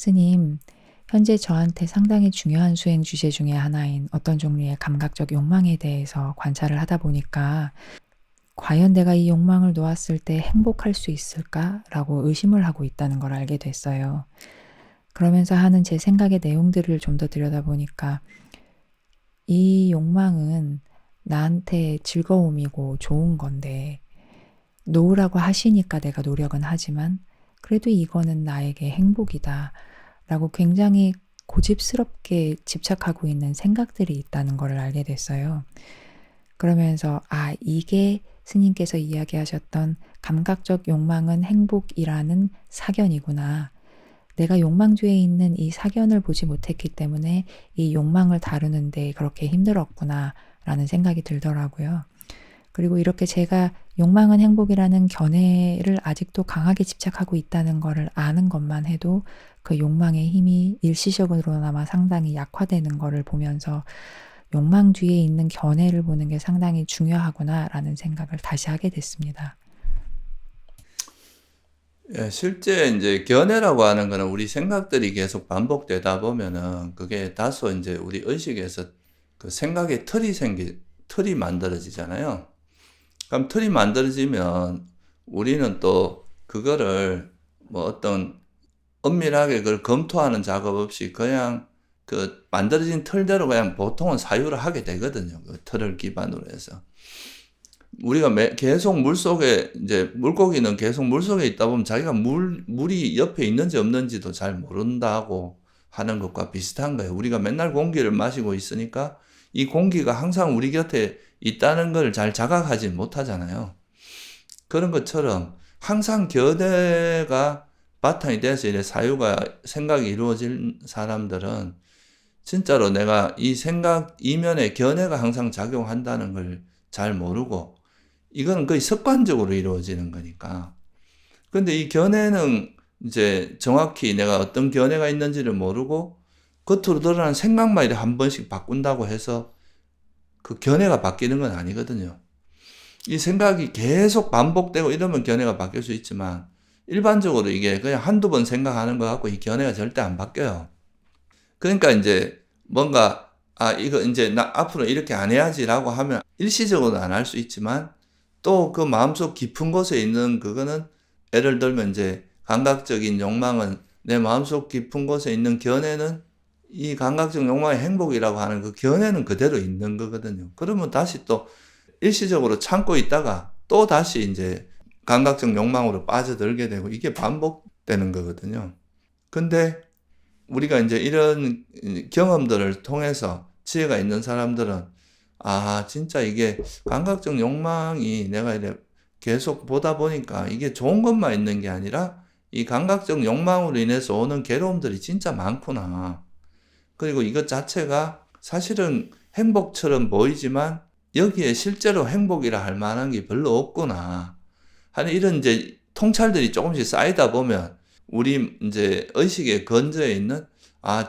스님, 현재 저한테 상당히 중요한 수행 주제 중에 하나인 어떤 종류의 감각적 욕망에 대해서 관찰을 하다 보니까 과연 내가 이 욕망을 놓았을 때 행복할 수 있을까라고 의심을 하고 있다는 걸 알게 됐어요. 그러면서 하는 제 생각의 내용들을 좀 더 들여다보니까 이 욕망은 나한테 즐거움이고 좋은 건데 놓으라고 하시니까 내가 노력은 하지만 그래도 이거는 나에게 행복이다 라고 굉장히 고집스럽게 집착하고 있는 생각들이 있다는 것을 알게 됐어요. 그러면서 이게 스님께서 이야기하셨던 감각적 욕망은 행복이라는 사견이구나. 내가 욕망주에 있는 이 사견을 보지 못했기 때문에 이 욕망을 다루는데 그렇게 힘들었구나 라는 생각이 들더라고요. 그리고 이렇게 제가 욕망은 행복이라는 견해를 아직도 강하게 집착하고 있다는 것을 아는 것만 해도 그 욕망의 힘이 일시적으로나마 상당히 약화되는 것을 보면서 욕망 뒤에 있는 견해를 보는 게 상당히 중요하구나라는 생각을 다시 하게 됐습니다. 예, 실제 이제 견해라고 하는 거는 우리 생각들이 계속 반복되다 보면은 그게 다소 이제 우리 의식에서 그 생각의 틀이 만들어지잖아요. 그럼 틀이 만들어지면 우리는 또 그거를 뭐 어떤 엄밀하게 그걸 검토하는 작업 없이 그냥 그 만들어진 틀대로 그냥 보통은 사유를 하게 되거든요. 그 틀을 기반으로 해서. 우리가 계속 물속에, 이제 물고기는 계속 물속에 있다 보면 자기가 물이 옆에 있는지 없는지도 잘 모른다고 하는 것과 비슷한 거예요. 우리가 맨날 공기를 마시고 있으니까 이 공기가 항상 우리 곁에 있다는 걸 잘 자각하지 못하잖아요. 그런 것처럼 항상 견해가 바탕이 돼서 이래 사유가 생각이 이루어진 사람들은 진짜로 내가 이 생각 이면에 견해가 항상 작용한다는 걸 잘 모르고 이거는 거의 습관적으로 이루어지는 거니까. 근데 이 견해는 이제 정확히 내가 어떤 견해가 있는지를 모르고 겉으로 드러나는 생각만 이렇게 한 번씩 바꾼다고 해서 그 견해가 바뀌는 건 아니거든요. 이 생각이 계속 반복되고 이러면 견해가 바뀔 수 있지만 일반적으로 이게 그냥 한두 번 생각하는 거 갖고 이 견해가 절대 안 바뀌어요. 그러니까 이제 뭔가 이거 이제 나 앞으로 이렇게 안 해야지라고 하면 일시적으로는 안 할 수 있지만 또 그 마음속 깊은 곳에 있는 그거는 예를 들면 이제 감각적인 욕망은 내 마음속 깊은 곳에 있는 견해는 이 감각적 욕망의 행복이라고 하는 그 견해는 그대로 있는 거거든요. 그러면 다시 또 일시적으로 참고 있다가 또 다시 이제 감각적 욕망으로 빠져들게 되고 이게 반복되는 거거든요. 근데 우리가 이제 이런 경험들을 통해서 지혜가 있는 사람들은 진짜 이게 감각적 욕망이 내가 이래 계속 보다 보니까 이게 좋은 것만 있는 게 아니라 이 감각적 욕망으로 인해서 오는 괴로움들이 진짜 많구나. 그리고 이것 자체가 사실은 행복처럼 보이지만 여기에 실제로 행복이라 할 만한 게 별로 없구나 하는 이런 이제 통찰들이 조금씩 쌓이다 보면 우리 이제 의식의 근저에 있는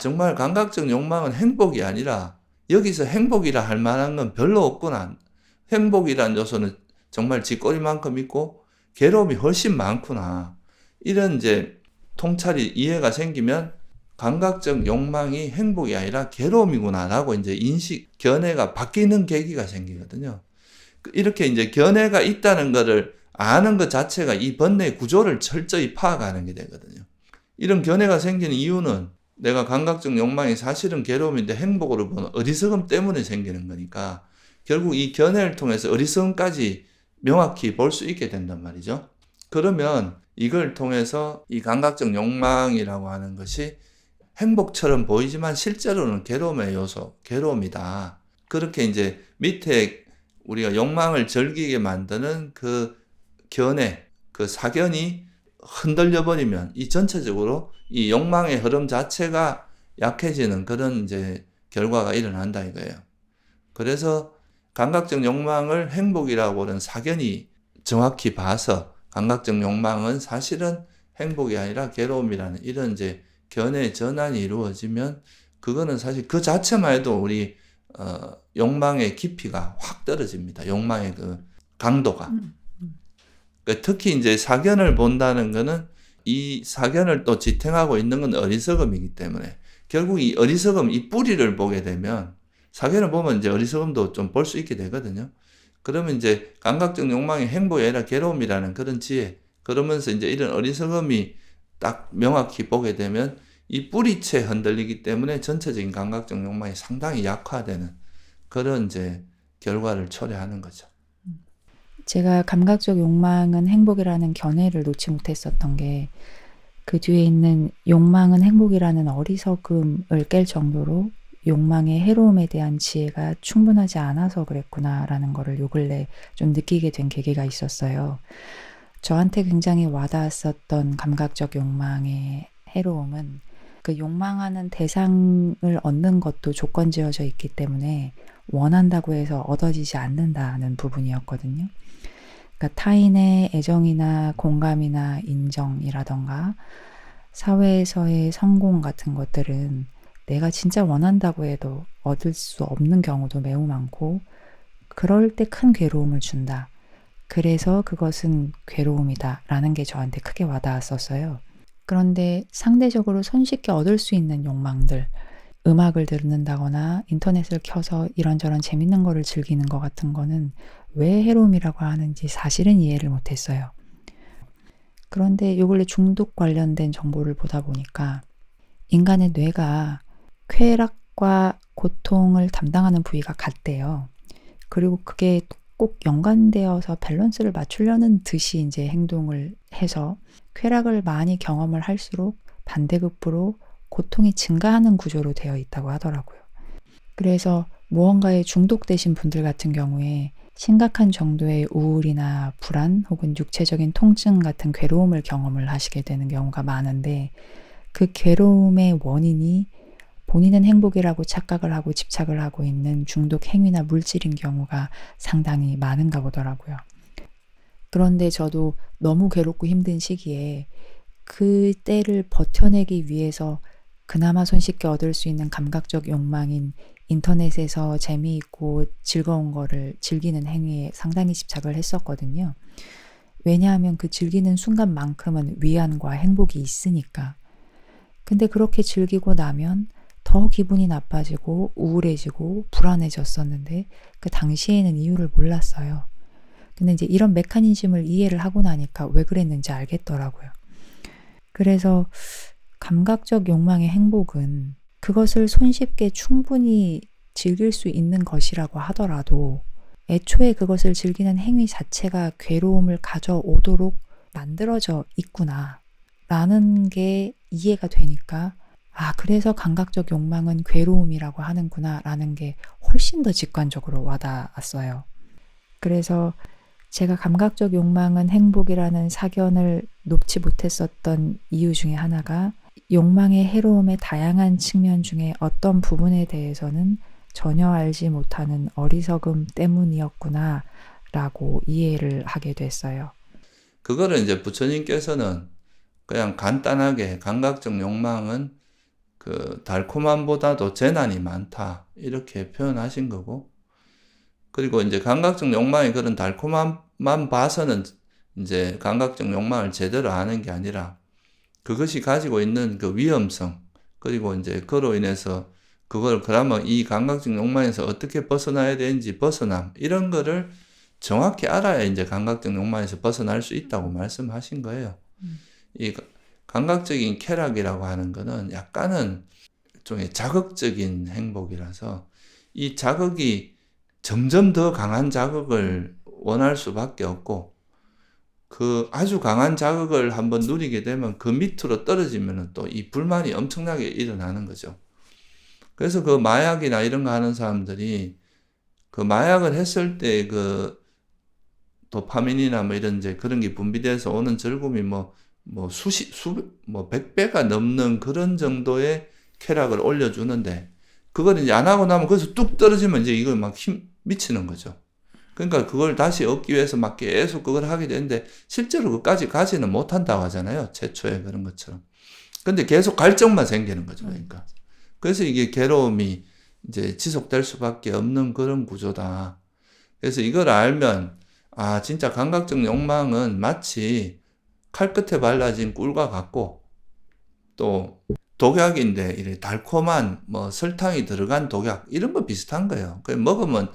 정말 감각적 욕망은 행복이 아니라 여기서 행복이라 할 만한 건 별로 없구나. 행복이란 요소는 정말 쥐꼬리만큼 있고 괴로움이 훨씬 많구나. 이런 이제 통찰이 이해가 생기면 감각적 욕망이 행복이 아니라 괴로움이구나라고 이제 견해가 바뀌는 계기가 생기거든요. 이렇게 이제 견해가 있다는 것을 아는 것 자체가 이 번뇌의 구조를 철저히 파악하는 게 되거든요. 이런 견해가 생기는 이유는 내가 감각적 욕망이 사실은 괴로움인데 행복으로 보는 어리석음 때문에 생기는 거니까 결국 이 견해를 통해서 어리석음까지 명확히 볼 수 있게 된단 말이죠. 그러면 이걸 통해서 이 감각적 욕망이라고 하는 것이 행복처럼 보이지만 실제로는 괴로움의 요소, 괴로움이다. 그렇게 이제 밑에 우리가 욕망을 즐기게 만드는 그 견해, 그 사견이 흔들려 버리면 이 전체적으로 이 욕망의 흐름 자체가 약해지는 그런 이제 결과가 일어난다 이거예요. 그래서 감각적 욕망을 행복이라고 하는 사견이 정확히 봐서 감각적 욕망은 사실은 행복이 아니라 괴로움이라는 이런 이제 견해 전환이 이루어지면 그거는 사실 그 자체만 해도 우리 욕망의 깊이가 확 떨어집니다. 욕망의 그 강도가. 음, 특히 이제 사견을 본다는 거는 이 사견을 또 지탱하고 있는 건 어리석음이기 때문에 결국 이 어리석음, 이 뿌리를 보게 되면 사견을 보면 이제 어리석음도 좀 볼 수 있게 되거든요. 그러면 이제 감각적 욕망이 행복이 아니라 괴로움이라는 그런 지혜, 그러면서 이제 이런 어리석음이 딱 명확히 보게 되면 이 뿌리채 흔들리기 때문에 전체적인 감각적 욕망이 상당히 약화되는 그런 이제 결과를 초래하는 거죠. 제가 감각적 욕망은 행복이라는 견해를 놓지 못했었던 게 그 뒤에 있는 욕망은 행복이라는 어리석음을 깰 정도로 욕망의 해로움에 대한 지혜가 충분하지 않아서 그랬구나라는 거를 요 근래 좀 느끼게 된 계기가 있었어요. 저한테 굉장히 와닿았었던 감각적 욕망의 해로움은 그 욕망하는 대상을 얻는 것도 조건지어져 있기 때문에 원한다고 해서 얻어지지 않는다는 부분이었거든요. 그러니까 타인의 애정이나 공감이나 인정이라던가 사회에서의 성공 같은 것들은 내가 진짜 원한다고 해도 얻을 수 없는 경우도 매우 많고 그럴 때 큰 괴로움을 준다. 그래서 그것은 괴로움이다 라는 게 저한테 크게 와닿았었어요. 그런데 상대적으로 손쉽게 얻을 수 있는 욕망들, 음악을 듣는다거나 인터넷을 켜서 이런저런 재밌는 거를 즐기는 것 같은 거는 왜 해로움이라고 하는지 사실은 이해를 못했어요. 그런데 요 근래 중독 관련된 정보를 보다 보니까 인간의 뇌가 쾌락과 고통을 담당하는 부위가 같대요. 그리고 그게 꼭 연관되어서 밸런스를 맞추려는 듯이 이제 행동을 해서 쾌락을 많이 경험을 할수록 반대급부로 고통이 증가하는 구조로 되어 있다고 하더라고요. 그래서 무언가에 중독되신 분들 같은 경우에 심각한 정도의 우울이나 불안 혹은 육체적인 통증 같은 괴로움을 경험을 하시게 되는 경우가 많은데 그 괴로움의 원인이 본인은 행복이라고 착각을 하고 집착을 하고 있는 중독 행위나 물질인 경우가 상당히 많은가 보더라고요. 그런데 저도 너무 괴롭고 힘든 시기에 그 때를 버텨내기 위해서 그나마 손쉽게 얻을 수 있는 감각적 욕망인 인터넷에서 재미있고 즐거운 거를 즐기는 행위에 상당히 집착을 했었거든요. 왜냐하면 그 즐기는 순간만큼은 위안과 행복이 있으니까. 근데 그렇게 즐기고 나면 더 기분이 나빠지고 우울해지고 불안해졌었는데 그 당시에는 이유를 몰랐어요. 근데 이제 이런 메커니즘을 이해를 하고 나니까 왜 그랬는지 알겠더라고요. 그래서 감각적 욕망의 행복은 그것을 손쉽게 충분히 즐길 수 있는 것이라고 하더라도 애초에 그것을 즐기는 행위 자체가 괴로움을 가져오도록 만들어져 있구나 라는 게 이해가 되니까 그래서 감각적 욕망은 괴로움이라고 하는구나 라는 게 훨씬 더 직관적으로 와닿았어요. 그래서 제가 감각적 욕망은 행복이라는 사견을 놓지 못했었던 이유 중에 하나가 욕망의 해로움의 다양한 측면 중에 어떤 부분에 대해서는 전혀 알지 못하는 어리석음 때문이었구나 라고 이해를 하게 됐어요. 그거를 이제 부처님께서는 그냥 간단하게 감각적 욕망은 그 달콤함보다도 재난이 많다 이렇게 표현하신 거고, 그리고 이제 감각적 욕망의 그런 달콤함만 봐서는 이제 감각적 욕망을 제대로 아는 게 아니라 그것이 가지고 있는 그 위험성, 그리고 이제 그로 인해서 그걸 그러면 이 감각적 욕망에서 어떻게 벗어나야 되는지 벗어남, 이런 거를 정확히 알아야 이제 감각적 욕망에서 벗어날 수 있다고 말씀하신 거예요. 이 감각적인 쾌락이라고 하는 거는 약간은 일종의 자극적인 행복이라서 이 자극이 점점 더 강한 자극을 원할 수밖에 없고, 그 아주 강한 자극을 한번 누리게 되면 그 밑으로 떨어지면 또 이 불만이 엄청나게 일어나는 거죠. 그래서 그 마약이나 이런 거 하는 사람들이 그 마약을 했을 때 그 도파민이나 뭐 이런 이제 그런 게 분비돼서 오는 즐거움이 뭐 100배가 넘는 그런 정도의 쾌락을 올려주는데, 그걸 이제 안 하고 나면 거기서 뚝 떨어지면 이제 이거 막 미치는 거죠. 그러니까 그걸 다시 얻기 위해서 막 계속 그걸 하게 되는데 실제로 그까지 가지는 못한다고 하잖아요. 최초에 그런 것처럼. 근데 계속 갈증만 생기는 거죠. 그러니까. 그래서 이게 괴로움이 이제 지속될 수밖에 없는 그런 구조다. 그래서 이걸 알면 진짜 감각적 욕망은 마치 칼끝에 발라진 꿀과 같고, 또 독약인데 이래 달콤한 뭐 설탕이 들어간 독약 이런 거 비슷한 거예요. 그 먹으면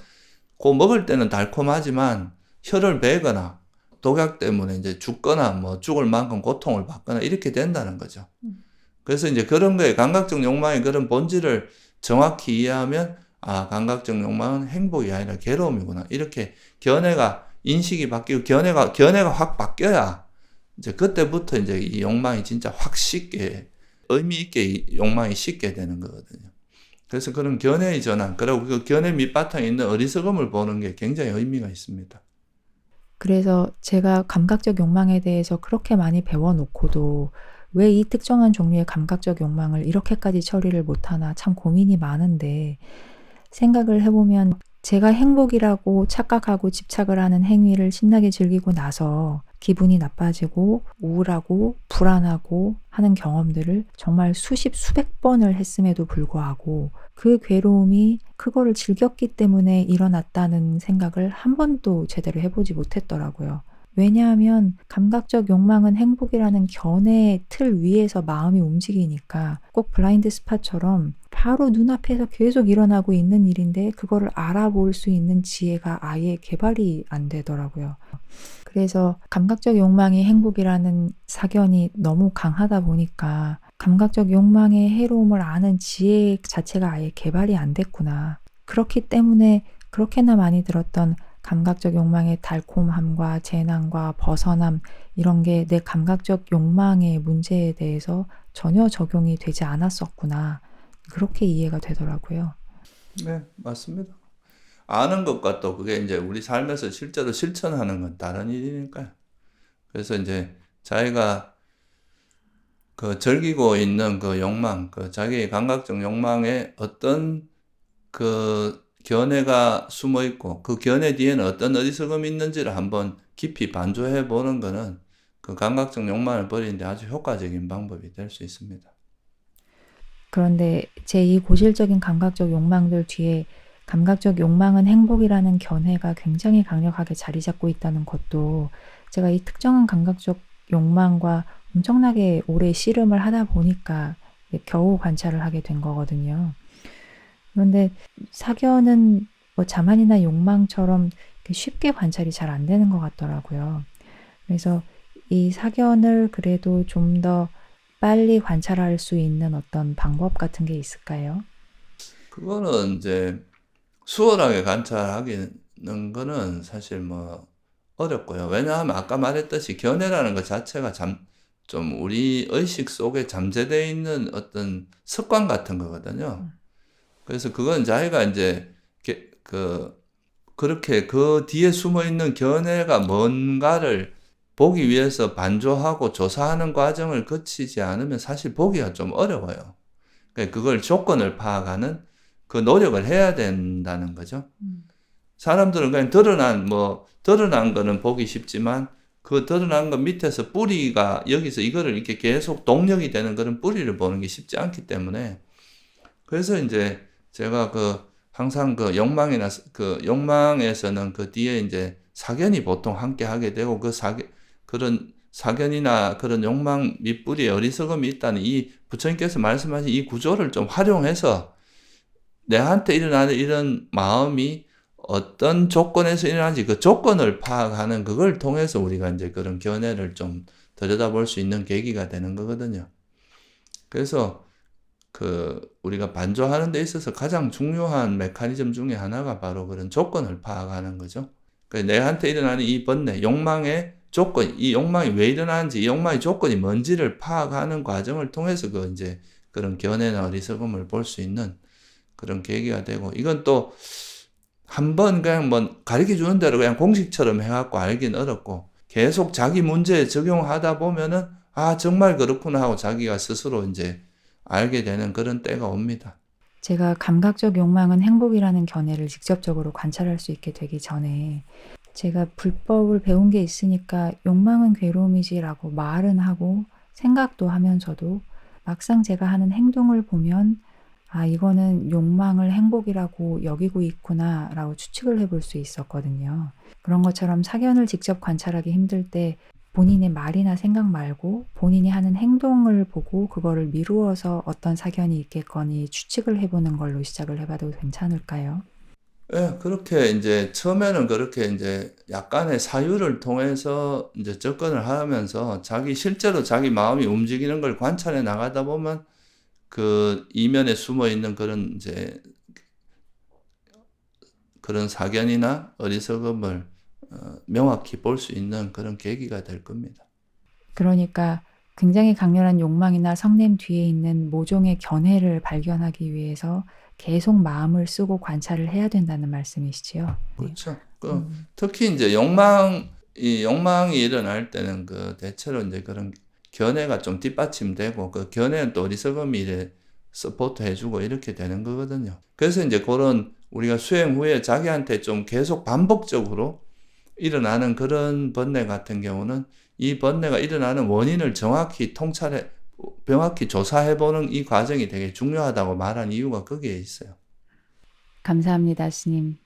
그 먹을 때는 달콤하지만 혀를 베거나 독약 때문에 이제 죽거나 뭐 죽을 만큼 고통을 받거나 이렇게 된다는 거죠. 그래서 이제 그런 거에 감각적 욕망의 그런 본질을 정확히 이해하면 아, 감각적 욕망은 행복이 아니라 괴로움이구나. 이렇게 견해가 인식이 바뀌고 견해가 확 바뀌어야 이제 그때부터 이제 이 욕망이 진짜 확 쉽게 의미 있게 이 욕망이 쉽게 되는 거거든요. 그래서 그런 견해의 전환, 그리고 그 견해 밑바탕에 있는 어리석음을 보는 게 굉장히 의미가 있습니다. 그래서 제가 감각적 욕망에 대해서 그렇게 많이 배워놓고도 왜 이 특정한 종류의 감각적 욕망을 이렇게까지 처리를 못하나 참 고민이 많은데, 생각을 해보면 제가 행복이라고 착각하고 집착을 하는 행위를 신나게 즐기고 나서 기분이 나빠지고 우울하고 불안하고 하는 경험들을 정말 수십 수백 번을 했음에도 불구하고 그 괴로움이 그거를 즐겼기 때문에 일어났다는 생각을 한 번도 제대로 해보지 못했더라고요. 왜냐하면 감각적 욕망은 행복이라는 견해의 틀 위에서 마음이 움직이니까 꼭 블라인드 스팟처럼 바로 눈앞에서 계속 일어나고 있는 일인데 그거를 알아볼 수 있는 지혜가 아예 개발이 안 되더라고요. 그래서 감각적 욕망이 행복이라는 사견이 너무 강하다 보니까 감각적 욕망의 해로움을 아는 지혜 자체가 아예 개발이 안 됐구나. 그렇기 때문에 그렇게나 많이 들었던 감각적 욕망의 달콤함과 재난과 벗어남, 이런 게 내 감각적 욕망의 문제에 대해서 전혀 적용이 되지 않았었구나. 그렇게 이해가 되더라고요. 네, 맞습니다. 아는 것과 또 그게 이제 우리 삶에서 실제로 실천하는 건 다른 일이니까요. 그래서 이제 자기가 그 즐기고 있는 그 욕망, 그 자기의 감각적 욕망에 어떤 그 견해가 숨어 있고 그 견해 뒤에는 어떤 어리석음이 있는지를 한번 깊이 반조해 보는 거는 그 감각적 욕망을 버리는데 아주 효과적인 방법이 될 수 있습니다. 그런데 제 이 고질적인 감각적 욕망들 뒤에 감각적 욕망은 행복이라는 견해가 굉장히 강력하게 자리 잡고 있다는 것도 제가 이 특정한 감각적 욕망과 엄청나게 오래 씨름을 하다 보니까 겨우 관찰을 하게 된 거거든요. 그런데 사견은 뭐 자만이나 욕망처럼 쉽게 관찰이 잘 안 되는 것 같더라고요. 그래서 이 사견을 그래도 좀 더 빨리 관찰할 수 있는 어떤 방법 같은 게 있을까요? 그거는 이제 수월하게 관찰하기는 거는 사실 뭐 어렵고요. 왜냐하면 아까 말했듯이 견해라는 것 자체가 좀 우리 의식 속에 잠재되어 있는 어떤 습관 같은 거거든요. 그래서 그건 자기가 이제 그렇게 그 뒤에 숨어 있는 견해가 뭔가를 보기 위해서 반조하고 조사하는 과정을 거치지 않으면 사실 보기가 좀 어려워요. 그러니까 그걸 조건을 파악하는 그 노력을 해야 된다는 거죠. 사람들은 그냥 드러난 거는 보기 쉽지만 그 드러난 것 밑에서 뿌리가 여기서 이거를 이렇게 계속 동력이 되는 그런 뿌리를 보는 게 쉽지 않기 때문에, 그래서 이제 제가 항상 욕망에서는 그 뒤에 이제 사견이 보통 함께 하게 되고 그런 사견이나 그런 욕망 밑뿌리에 어리석음이 있다는 이 부처님께서 말씀하신 이 구조를 좀 활용해서 내한테 일어나는 이런 마음이 어떤 조건에서 일어나는지 그 조건을 파악하는 그걸 통해서 우리가 이제 그런 견해를 좀 들여다볼 수 있는 계기가 되는 거거든요. 그래서 우리가 반조하는 데 있어서 가장 중요한 메커니즘 중에 하나가 바로 그런 조건을 파악하는 거죠. 내한테 일어나는 이 번뇌, 욕망의 조건, 이 욕망이 왜 일어나는지, 이 욕망의 조건이 뭔지를 파악하는 과정을 통해서 이제 그런 견해나 어리석음을 볼 수 있는 그런 계기가 되고, 이건 또 한번 그냥 뭐 가르쳐 주는 대로 그냥 공식처럼 해갖고 알긴 어렵고, 계속 자기 문제에 적용하다 보면은 아, 정말 그렇구나 하고 자기가 스스로 이제 알게 되는 그런 때가 옵니다. 제가 감각적 욕망은 행복이라는 견해를 직접적으로 관찰할 수 있게 되기 전에 제가 불법을 배운 게 있으니까 욕망은 괴로움이지라고 말은 하고 생각도 하면서도 막상 제가 하는 행동을 보면 아, 이거는 욕망을 행복이라고 여기고 있구나 라고 추측을 해볼 수 있었거든요. 그런 것처럼 사견을 직접 관찰하기 힘들 때 본인의 말이나 생각 말고 본인이 하는 행동을 보고 그거를 미루어서 어떤 사견이 있겠거니 추측을 해보는 걸로 시작을 해봐도 괜찮을까요? 예, 그렇게 이제 처음에는 그렇게 이제 약간의 사유를 통해서 이제 접근을 하면서 실제로 자기 마음이 움직이는 걸 관찰해 나가다 보면 그 이면에 숨어 있는 그런 이제 그런 사견이나 어리석음을 명확히 볼 수 있는 그런 계기가 될 겁니다. 그러니까 굉장히 강렬한 욕망이나 성냄 뒤에 있는 모종의 견해를 발견하기 위해서 계속 마음을 쓰고 관찰을 해야 된다는 말씀이시지요? 네. 그렇죠. 특히 이제 욕망이 일어날 때는 대체로 이제 그런 견해가 좀 뒷받침되고 그 견해는 또 어리석음이 이래 서포트 해주고 이렇게 되는 거거든요. 그래서 이제 그런 우리가 수행 후에 자기한테 좀 계속 반복적으로 일어나는 그런 번뇌 같은 경우는 이 번뇌가 일어나는 원인을 명확히 조사해보는 이 과정이 되게 중요하다고 말한 이유가 거기에 있어요. 감사합니다, 스님.